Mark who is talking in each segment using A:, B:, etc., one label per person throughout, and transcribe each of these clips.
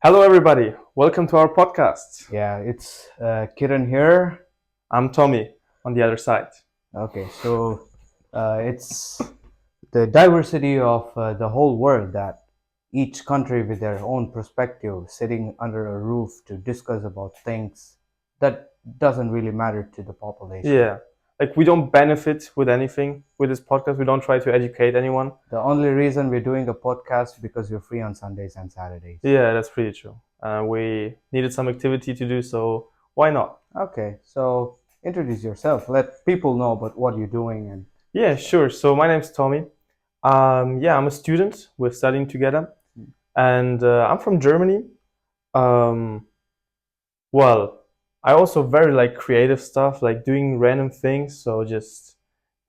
A: Hello, everybody. Welcome to our podcast.
B: Yeah, it's Kiran here.
A: I'm Tommy on the other side.
B: Okay, so it's the diversity of the whole world that each country with their own perspective sitting under a roof to discuss about things that doesn't really matter to the population.
A: Yeah, like we don't benefit with anything with this podcast. We don't try to educate anyone.
B: The only reason we're doing a podcast because we're free on Sundays and Saturdays.
A: Yeah, that's pretty true. We needed some activity to do, so why not?
B: Okay, so introduce yourself. Let people know about what you're doing and
A: Yeah, sure. So my name's Tommy. I'm a student. We're studying together, and I'm from Germany. Um, well, I also very like creative stuff, like doing random things. So just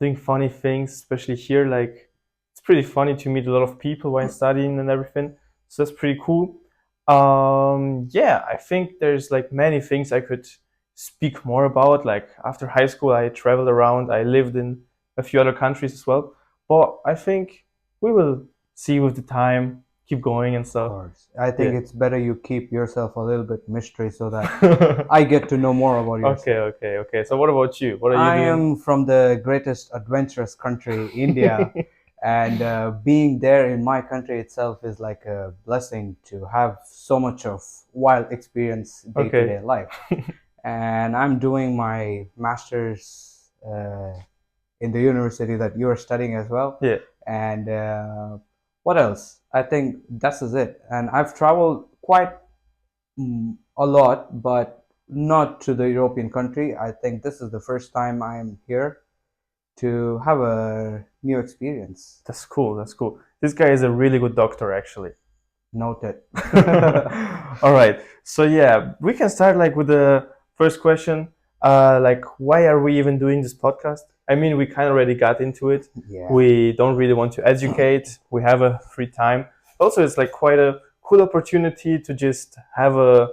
A: doing funny things, especially here. Like it's pretty funny to meet a lot of people while studying and everything. So that's pretty cool. I think there's like many things I could speak more about. Like after high school, I traveled around. I lived in a few other countries as well. But I think we will see with the time, keep going and
B: of
A: stuff.
B: course. I think
A: Yeah.
B: it's better you keep yourself a little bit mystery so that I get to know more about yourself.
A: Okay. So what about you? What are
B: I
A: you doing?
B: am from the greatest adventurous country, India, and being there in my country itself is like a blessing to have so much of wild experience day to day
A: Okay.
B: life. And I'm doing my master's in the university that you are studying as well.
A: Yeah.
B: And what else? I think that's is it. And I've traveled quite a lot, but not to the European country. I think this is the first time I'm here to have a new experience.
A: That's cool. That's cool. This guy is a really good doctor, actually.
B: Noted.
A: All right. So yeah, we can start like with the first question. Like, why are we even doing this podcast? I mean, we kind of already got into it.
B: Yeah.
A: We don't really want to educate. We have a free time. Also, it's like quite a cool opportunity to just have a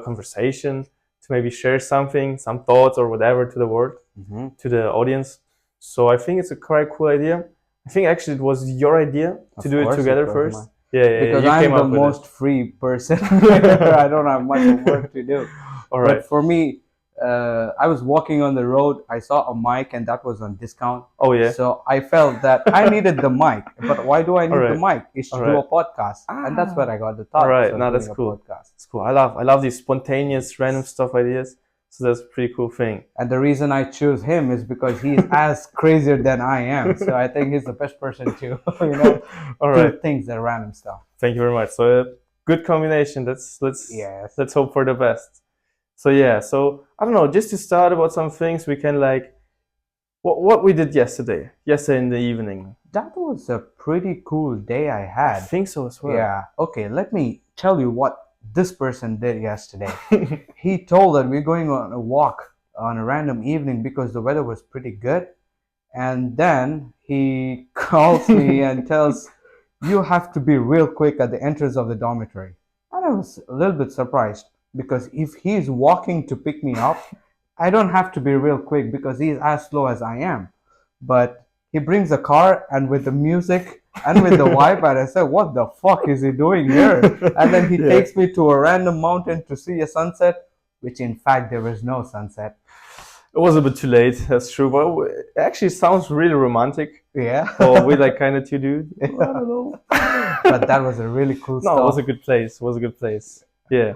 A: conversation, to maybe share something, some thoughts or whatever to the world,
B: hmm
A: to the audience. So I think it's a quite cool idea. I think actually it was your idea to
B: Of
A: do it
B: course,
A: together
B: it was
A: first.
B: mine.
A: Yeah,
B: Because
A: you
B: I'm
A: came
B: the
A: up with
B: most free person. I don't have much of work to do.
A: it. All right.
B: But for me, I was walking on the road. I saw a mic, and that was on discount.
A: Oh yeah.
B: So I felt that I needed the mic. But why do I need the mic? It's to do a podcast, and that's where I got the thought.
A: All right.
B: of
A: No,
B: doing
A: that's
B: a
A: cool.
B: podcast.
A: That's cool. I love these spontaneous random stuff ideas. So that's a pretty cool thing.
B: And the reason I choose him is because he's as crazier than I am. So I think he's the best person to,
A: All right.
B: do things that random stuff.
A: Thank you very much. So good combination. Let's
B: Yes.
A: let's hope for the best. So yeah. So I don't know. Just to start about some things, we can like what we did yesterday. Yesterday in the evening.
B: That was a pretty cool day I
A: I
B: had.
A: think so as well.
B: Yeah. Okay, let me tell you what this person did yesterday. He told that we're going on a walk on a random evening because the weather was pretty good. And then he calls me and tells, you have to be real quick at the entrance of the dormitory. And I was a little bit surprised because if he's walking to pick me up, I don't have to be real quick because he's as slow as I am. But he brings a car and with the music and with the vibe, and I said, what the fuck is he doing here? And then he
A: Yeah.
B: takes me to a random mountain to see a sunset, which in fact there was no sunset.
A: It was a bit too late. That's true, but it actually sounds really romantic.
B: Yeah.
A: For we like kind of two dude. I don't know.
B: But that was a really cool
A: No,
B: stuff.
A: it was a good place. It was a good place. Yeah.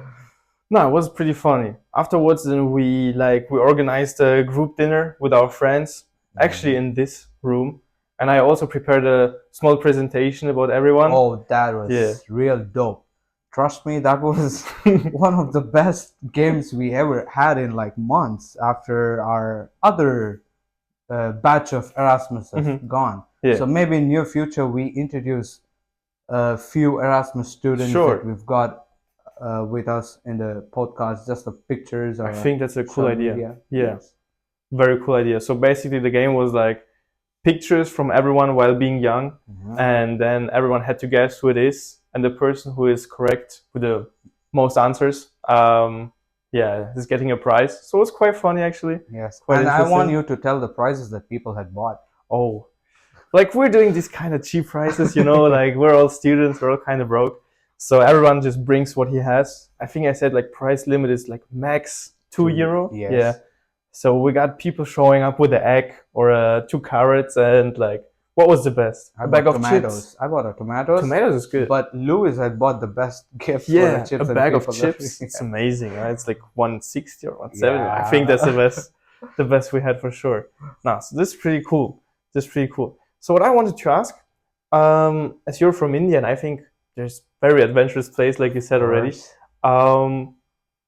A: No, it was pretty funny. Afterwards, then we organized a group dinner with our friends, actually in this room, and I also prepared a small presentation about everyone.
B: Oh, that was
A: Yeah.
B: real dope. Trust me, that was one of the best games we ever had in like months after our other batch of Erasmus have
A: Mhm.
B: gone.
A: Yeah.
B: So maybe in near future we introduce a few Erasmus students
A: Sure.
B: that we've got with us in the podcast, just the pictures or
A: I think that's a cool
B: some
A: idea.
B: media.
A: Yeah.
B: Yes.
A: Very cool idea. So basically, the game was like pictures from everyone while being young,
B: Mhm.
A: and then everyone had to guess who it is, and the person who is correct with the most answers, is getting a prize. So it was quite funny actually.
B: Yes.
A: Quite
B: And I want
A: interesting.
B: you to tell the prices that people had bought.
A: Oh, like we're doing these kind of cheap prices, like we're all students, we're all kind of broke. So everyone just brings what he has. I think I said like price limit is like max €2.
B: Yes.
A: Yeah. So we got people showing up with an egg or 2 carrots and like what was the best?
B: I
A: A bag
B: bought
A: of
B: tomatoes.
A: chips.
B: I bought a tomatoes.
A: Tomatoes is good.
B: But Lewis had bought the best gift for the
A: Yeah,
B: chips
A: a
B: and
A: bag of
B: people
A: chips. It's amazing. Right? It's like 160 or 170. I
B: Yeah.
A: think that's the best we had for sure. Now, so this is pretty cool. This is pretty cool. So what I wanted to ask, as you're from India, and I think there's very adventurous place, like you said already.
B: course.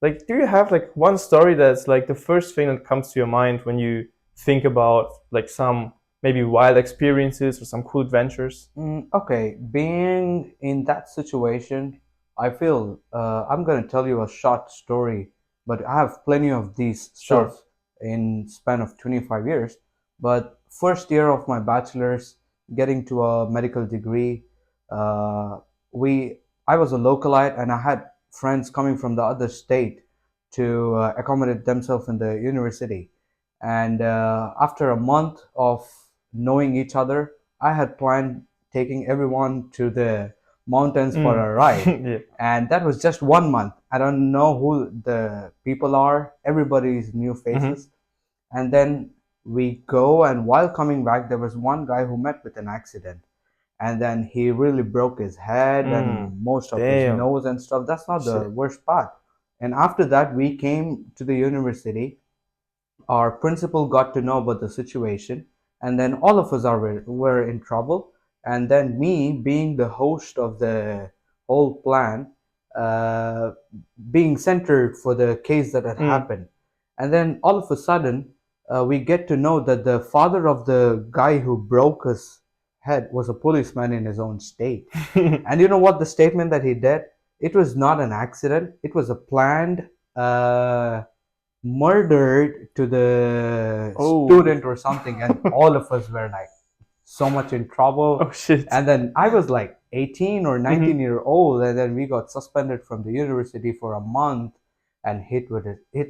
A: Like, do you have like one story that's like the first thing that comes to your mind when you think about like some maybe wild experiences or some cool adventures?
B: Okay, being in that situation, I feel I'm gonna tell you a short story, but I have plenty of these
A: Sure.
B: stuff in span of 25 years. But first year of my bachelor's, getting to a medical degree, uh, we I was a localite and I had friends coming from the other state to accommodate themselves in the university. And after a month of knowing each other, I had planned taking everyone to the mountains for a ride.
A: Yeah.
B: And that was just 1 month. I don't know who the people are, everybody's new faces. And then we go, and while coming back, there was one guy who met with an accident. And then he really broke his head and most of his
A: Damn.
B: nose and stuff. That's not the
A: Shit.
B: worst part. And after that, we came to the university. Our principal got to know about the situation, and then all of us were in trouble. And then me, being the host of the whole plan, uh, being centered for the case that had happened. And then all of a sudden, we get to know that the father of the guy who broke his head was a policeman in his own state. And you know what the statement that he did? It was not an accident. It was a planned murdered to the
A: Oh.
B: student or something. And all of us were like so much in trouble.
A: Oh shit.
B: And then I was like 18 or 19 year old, and then we got suspended from the university for a month and hit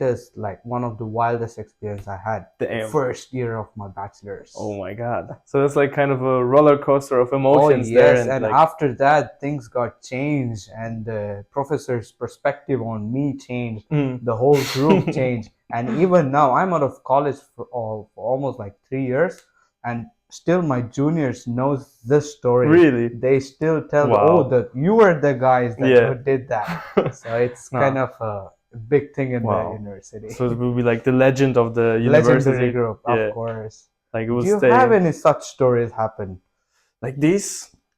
B: us like one of the wildest experience I had.
A: Damn.
B: First year of my bachelor's.
A: Oh my god. So that's like kind of a roller coaster of emotions there.
B: Yes, and
A: like,
B: after that things got changed, and the professor's perspective on me changed. The whole group changed, and even now I'm out of college for almost like 3 years, and still my juniors knows this story.
A: Really?
B: They still tell,
A: Wow.
B: oh, that you were the guys that
A: Yeah.
B: who did that. So it's
A: No.
B: kind of a big thing in
A: Wow.
B: the university.
A: So it will be like the legend of the university.
B: Legendary group,
A: Yeah.
B: of course.
A: Like it will
B: Do you
A: stay.
B: have any such stories happen?
A: Like these,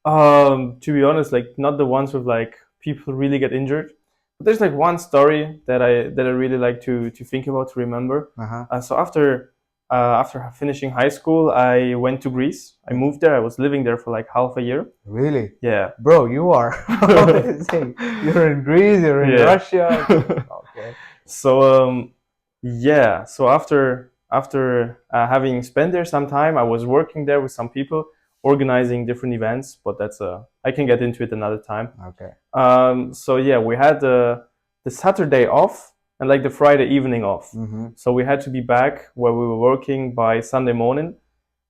A: to be honest, like not the ones with like people really get injured. But there's like one story that I really like to think about, to remember. So after finishing high school, I went to Greece. I moved there. I was living there for like half a year.
B: Really?
A: Yeah.
B: Bro, you are amazing. You're in Greece, you're in
A: Yeah.
B: Russia. Okay.
A: So yeah. So after having spent there some time, I was working there with some people, organizing different events. But that's I can get into it another time.
B: Okay.
A: So yeah, we had the Saturday off and like the Friday evening off. So we had to be back where we were working by Sunday morning.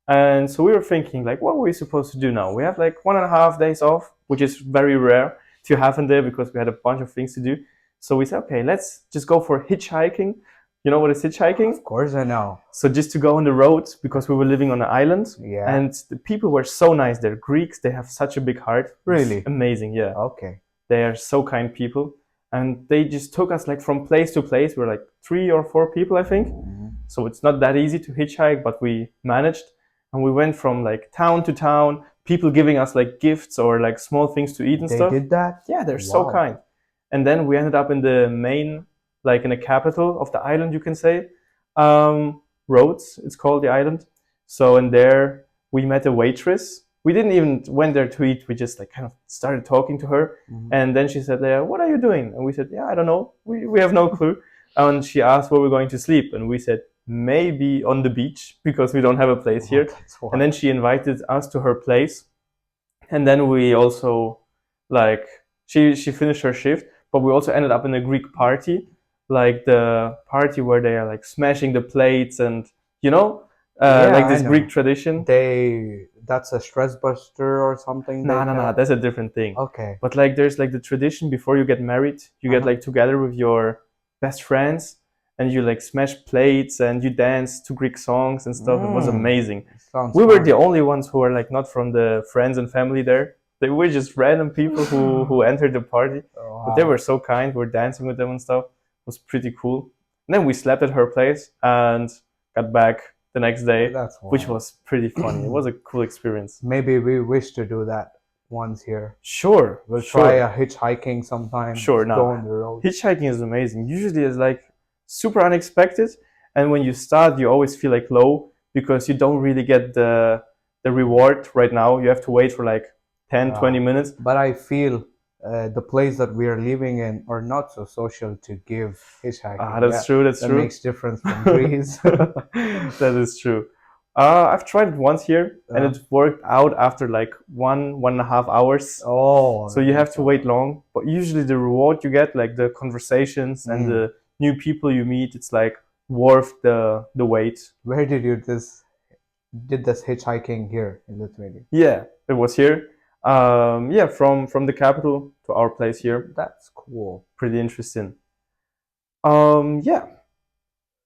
A: And so we were thinking like, what were we supposed to do now? We have like 1.5 days off, which is very rare to have in there because we had a bunch of things to do. So we said, okay, let's just go for hitchhiking. You know what is hitchhiking?
B: Of course I know.
A: So just to go on the road, because we were living on an island.
B: Yeah.
A: And the people were so nice. They're Greeks. They have such a big heart.
B: Really?
A: It's amazing, yeah.
B: Okay.
A: They are so kind people. And they just took us like from place to place. We're like 3 or 4 people, I think. So it's not that easy to hitchhike, but we managed. And we went from like town to town, people giving us like gifts or like small things to eat and
B: They
A: stuff.
B: did that?
A: Yeah, they're so
B: Wow.
A: kind. And then we ended up in the main, like in the capital of the island, you can say. Rhodes, it's called, the island. So in there, we met a waitress. We didn't even went there to eat. We just like kind of started talking to her. And then she said, what are you doing? And we said, yeah, I don't know. We have no clue. And she asked where we're going to sleep. And we said, maybe on the beach, because we don't have a place here.
B: That's wild.
A: And then she invited us to her place. And then we also, like, she finished her shift, but we also ended up in a Greek party, like the party where they are like smashing the plates and, you know, like
B: I
A: this
B: know.
A: Greek tradition.
B: That's a stress buster or something.
A: No, that's a different thing.
B: Okay.
A: But like there's like the tradition before you get married, you get
B: Uh-huh.
A: like together with your best friends and you like smash plates and you dance to Greek songs and stuff. It was amazing.
B: Sounds
A: We were
B: fun.
A: the only ones who were like not from the friends and family there. They were just random people who entered the party. But they
B: Wow.
A: were so kind. We're dancing with them and stuff. It was pretty cool. And then we slept at her place and got back the next day,
B: That's
A: which
B: wild.
A: was pretty funny. It was a cool experience.
B: Maybe we wish to do that once here.
A: Sure,
B: We'll
A: sure.
B: try a hitchhiking sometime.
A: Sure,
B: Go
A: no.
B: on the road.
A: Hitchhiking is amazing. Usually it's like super unexpected, and when you start, you always feel like low because you don't really get the reward right now. You have to wait for like 10,
B: Wow.
A: 20 minutes.
B: But I feel the place that we are living in are not so social to give hitchhiking.
A: Ah, that's true. That's
B: That
A: true.
B: makes difference from Greece.
A: That is true. I've tried it once here, and it worked out after like 1.5 hours.
B: Oh.
A: So you have to wait long, but usually the reward you get, like the conversations and the new people you meet, it's like worth the wait.
B: Where did did this hitchhiking here in Lithuania?
A: Yeah, it was here. Yeah, from the capital to our place here.
B: That's cool.
A: Pretty interesting. Yeah,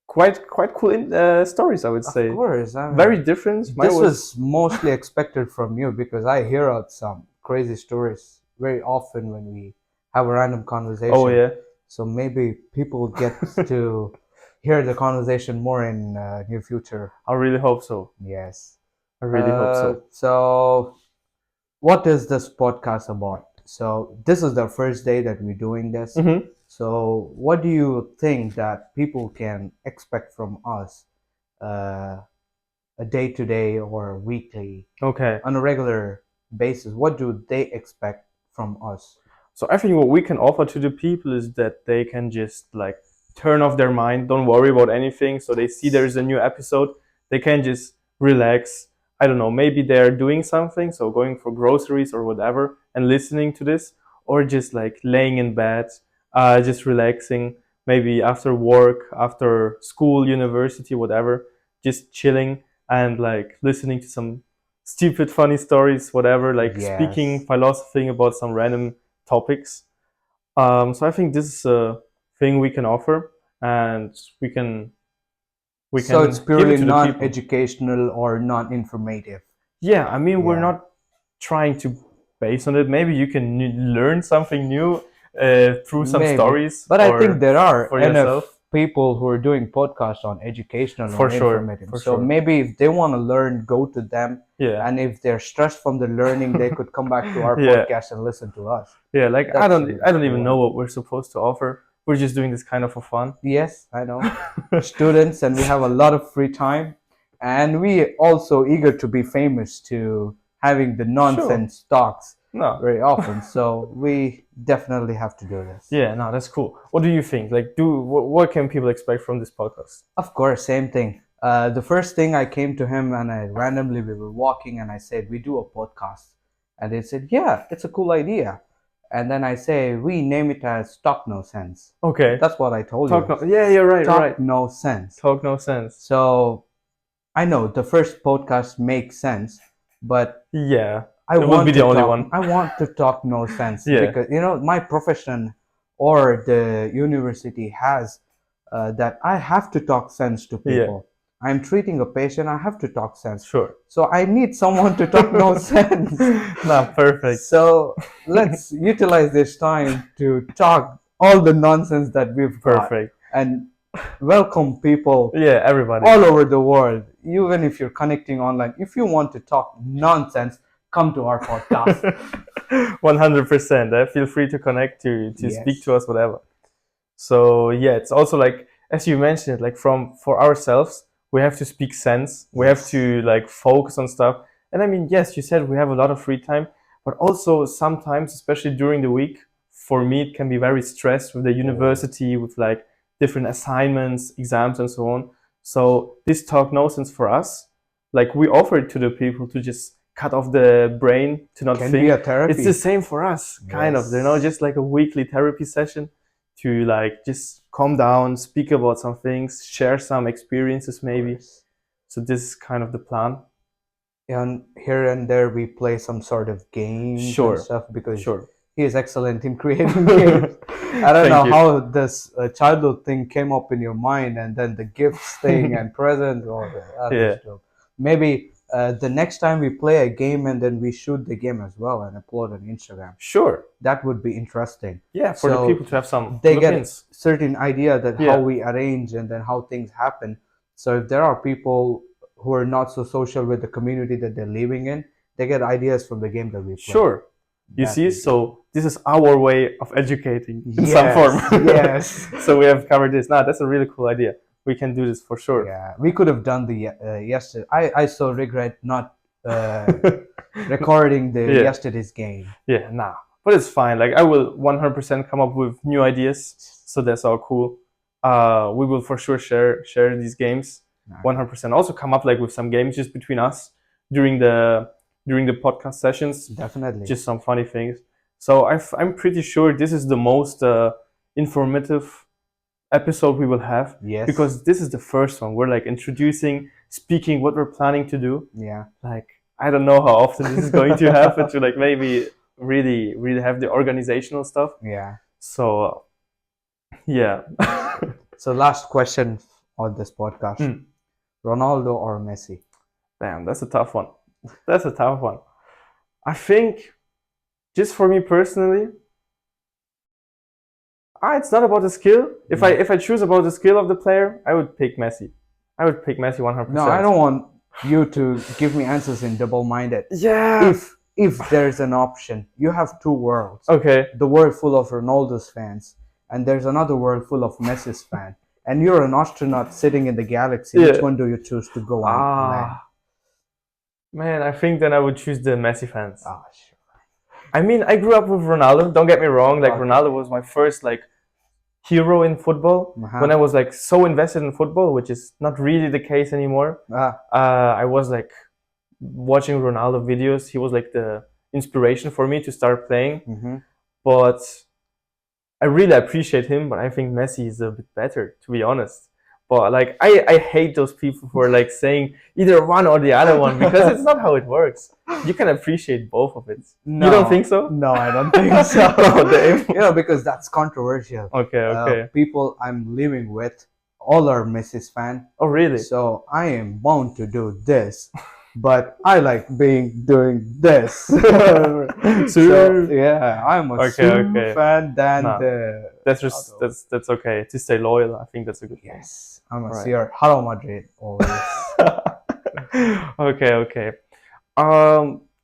A: quite cool stories, I would say.
B: Of course. I mean,
A: Very different. Mine
B: this was mostly expected from you because I hear out some crazy stories very often when we have a random conversation.
A: Oh yeah.
B: So maybe people get to hear the conversation more in near future.
A: I really hope so.
B: Yes.
A: I really hope so.
B: So, what is this podcast about? So, this is the first day that we're doing this.
A: Mhm.
B: So, what do you think that people can expect from us, a day to day or weekly,
A: Okay.
B: on a regular basis? What do they expect from us?
A: So I think what we can offer to the people is that they can just like turn off their mind, don't worry about anything. So they see there's a new episode, they can just relax. I don't know, maybe they're doing something, so going for groceries or whatever, and listening to this, or just like laying in bed, just relaxing. Maybe after work, after school, university, whatever, just chilling and like listening to some stupid, funny stories, whatever, like
B: Yes.
A: speaking, philosophing about some random topics. So I think this is a thing we can offer, and we can
B: So it's
A: give it
B: purely
A: to the people.
B: non-educational or non-informative.
A: Yeah, I mean we're
B: Yeah.
A: not trying to base on it. Maybe you can learn something new through some
B: Maybe.
A: stories.
B: But I
A: or
B: think there are
A: for
B: enough
A: yourself.
B: people who are doing podcasts on educational
A: For
B: or
A: sure,
B: informative.
A: for
B: So
A: sure.
B: maybe if they want to learn, go to them.
A: Yeah,
B: And if they're stressed from the learning, they could come back to our
A: Yeah.
B: podcast and listen to us.
A: yeah. Like
B: That's
A: I don't even
B: cool.
A: know what we're supposed to offer. We're just doing this kind of for fun.
B: Yes, I know. Students, and we have a lot of free time. And we also eager to be famous to having the nonsense talks
A: No.
B: very often. So we definitely have to do this.
A: Yeah, no, that's cool. What do you think? Like, what can people expect from this podcast?
B: Of course, same thing. The first thing I came to him and I randomly we were walking and I said we do a podcast, and they said yeah, it's a cool idea, and then I say we name it as Talk No Sense.
A: Okay.
B: That's what I told
A: Talk
B: you.
A: no. Yeah, you're right.
B: Talk
A: Right.
B: No Sense.
A: Talk no sense.
B: So I know the first podcast makes sense, but
A: Yeah.
B: I
A: It won't
B: want
A: be
B: to
A: the only
B: talk,
A: one.
B: I want to talk no sense
A: Yeah.
B: because my profession or the university has that I have to talk sense to
A: Yeah.
B: people. I'm treating a patient, I have to talk sense.
A: Sure.
B: So I need someone to talk no sense.
A: Nah, perfect.
B: So let's utilize this time to talk all the nonsense that we've got
A: Perfect.
B: and welcome people
A: Yeah, everybody.
B: all over the world, even if you're connecting online. If you want to talk nonsense, come to our podcast.
A: 100%. Feel free to connect to
B: Yes.
A: speak to us, whatever. So yeah, it's also like as you mentioned, like for ourselves, we have to speak sense. We have to like focus on stuff. And I mean, yes, you said we have a lot of free time, but also sometimes, especially during the week, for me it can be very stressed with the university, with like different assignments, exams, and so on. So this talk no sense for us, like we offer it to the people to just cut off the brain, to not
B: Can
A: think.
B: be a therapy.
A: It's the same for us, kind of, you know,
B: Yes.
A: just like a weekly therapy session to like just calm down, speak about some things, share some experiences maybe. So this is kind of the plan.
B: And here and there we play some sort of games
A: Sure.
B: and stuff because
A: Sure.
B: he is excellent in creating games. I don't
A: Thank
B: know
A: you.
B: how this childhood thing came up in your mind, and then the gifts thing and presents. Oh, that
A: Yeah.
B: was dope. Maybe the next time we play a game and then we shoot the game as well and upload on Instagram.
A: Sure.
B: That would be interesting.
A: Yeah, for the
B: So
A: people to have some
B: they get
A: look-ins.
B: certain idea that
A: Yeah.
B: how we arrange and then how things happen. So if there are people who are not so social with the community that they're living in, they get ideas from the game that we play.
A: Sure. You
B: That
A: see,
B: would be-
A: so this is our way of educating in
B: Yes,
A: some form.
B: yes.
A: So we have covered this. Now that's a really cool idea. We can do this for sure.
B: Yeah, we could have done the yesterday. I so regret not recording the
A: Yeah.
B: yesterday's game.
A: Yeah, nah. But it's fine. Like I will 100% come up with new ideas. So that's all cool. We will for sure share these games. 100%. Also come up like with some games just between us during the podcast sessions.
B: Definitely.
A: Just some funny things. So I'm pretty sure this is the most informative episode we will have,
B: yes.
A: because this is the first one. We're like introducing, speaking what we're planning to do.
B: yeah.
A: Like I don't know how often this is going to happen to like maybe really have the organizational stuff.
B: Yeah.
A: So yeah.
B: So last question on this podcast:
A: Mm.
B: Ronaldo or Messi?
A: Damn, that's a tough one. That's a tough one. I think, just for me personally, it's not about the skill. If I choose about the skill of the player, I would pick Messi. I would pick Messi 100%.
B: No, I don't want you to give me answers in double-minded.
A: Yeah.
B: If there's an option, you have two worlds.
A: Okay.
B: The world full of Ronaldo's fans, and there's another world full of Messi's fans. And you're an astronaut sitting in the galaxy. Which
A: Yeah.
B: one do you choose to go on land?
A: Man, I think then I would choose the Messi fans.
B: Ah, sure.
A: I mean, I grew up with Ronaldo. Don't get me wrong. Like
B: Okay.
A: Ronaldo was my first like hero in football.
B: Uh-huh.
A: When I was like so invested in football, which is not really the case anymore.
B: Ah,
A: I was like watching Ronaldo videos. He was like the inspiration for me to start playing.
B: mhm.
A: But I really appreciate him. But I think Messi is a bit better, to be honest. But like I hate those people who are like saying either one or the other one, because it's not how it works. You can appreciate both of it.
B: No.
A: You don't think so?
B: No, I don't think so.
A: Oh, damn.
B: You know, because that's controversial.
A: Okay, okay.
B: People I'm living with, all are Messi's fan.
A: Oh, really?
B: So I am bound to do this, but I like doing this. So yeah, I'm a
A: Okay,
B: Su
A: okay.
B: fan than
A: Nah.
B: the
A: That's just that's okay. To stay loyal, I think that's a good thing.
B: yes. I'm a
A: Right.
B: CR. Hello Madrid always.
A: Okay, okay.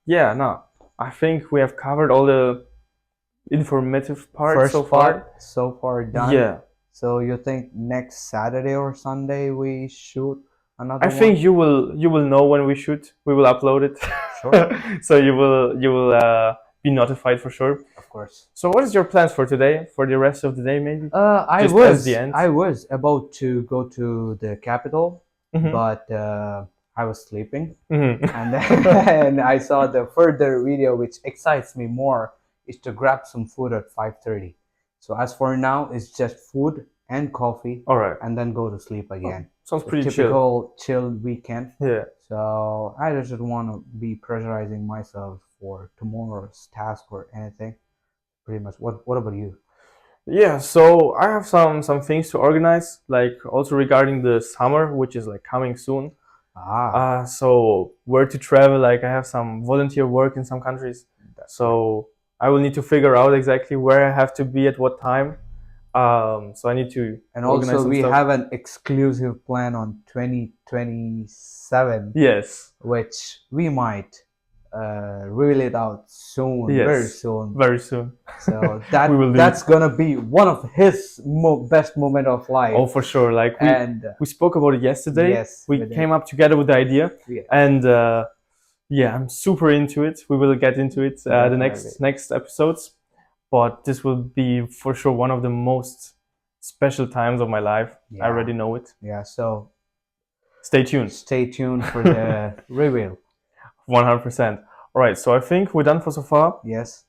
A: Yeah, no. I think we have covered all the informative parts
B: First
A: so far.
B: part so far done.
A: Yeah.
B: So you think next Saturday or Sunday we shoot another
A: I
B: one?
A: think you will know when we shoot. We will upload it.
B: Sure.
A: So you will be notified for sure.
B: Of course.
A: So what is your plans for today? For the rest of the day, maybe?
B: I
A: Just
B: was
A: as the end?
B: I was about to go to the capital,
A: Mhm.
B: but I was sleeping,
A: Mhm.
B: and then I saw the further video, which excites me more, is to grab some food at 5:30. So as for now, it's just food and coffee,
A: All right.
B: and then go to sleep again.
A: Sounds
B: A
A: pretty chill.
B: typical chill weekend.
A: Yeah.
B: So I just don't want to be pressurizing myself for tomorrow's task or anything. Pretty much. What about you?
A: Yeah, so I have some things to organize, like also regarding the summer, which is like coming soon. So where to travel, like I have some volunteer work in some countries. So I will need to figure out exactly where I have to be at what time. So I need to
B: And
A: organize
B: also,
A: some
B: we
A: stuff.
B: have an exclusive plan on 2027,
A: Yes,
B: which we might reel it out soon,
A: Yes.
B: very soon.
A: very soon.
B: So
A: We will do
B: that's gonna be one of his best moment of life.
A: Oh, for sure. Like
B: and
A: we spoke about it yesterday.
B: yes,
A: We
B: we did.
A: came up together with the idea,
B: Yeah.
A: and yeah, I'm super into it. We will get into it the next episodes, but this will be for sure one of the most special times of my life. I
B: Yeah.
A: already know it.
B: Yeah, so
A: Stay tuned.
B: stay tuned for the reveal.
A: 100%. All right, so I think we're done for so far.
B: Yes.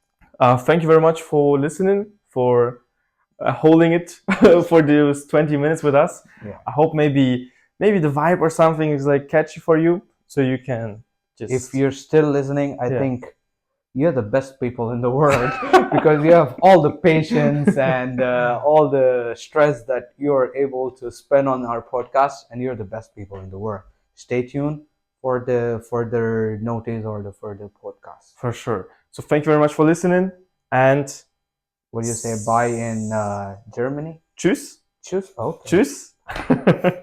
A: Thank you very much for listening, for holding it for those 20 minutes with us.
B: Yeah.
A: I hope maybe maybe the vibe or something is like catchy for you, so you can just
B: If you're still listening, I
A: Yeah.
B: think you're the best people in the world because you have all the patience and all the stress that you're able to spend on our podcast, and you're the best people in the world. Stay tuned for the further notice or the further podcast.
A: for sure. So thank you very much for listening, and
B: What do you say? Bye in Germany?
A: tschüss,
B: Choose. Okay.
A: tschüss.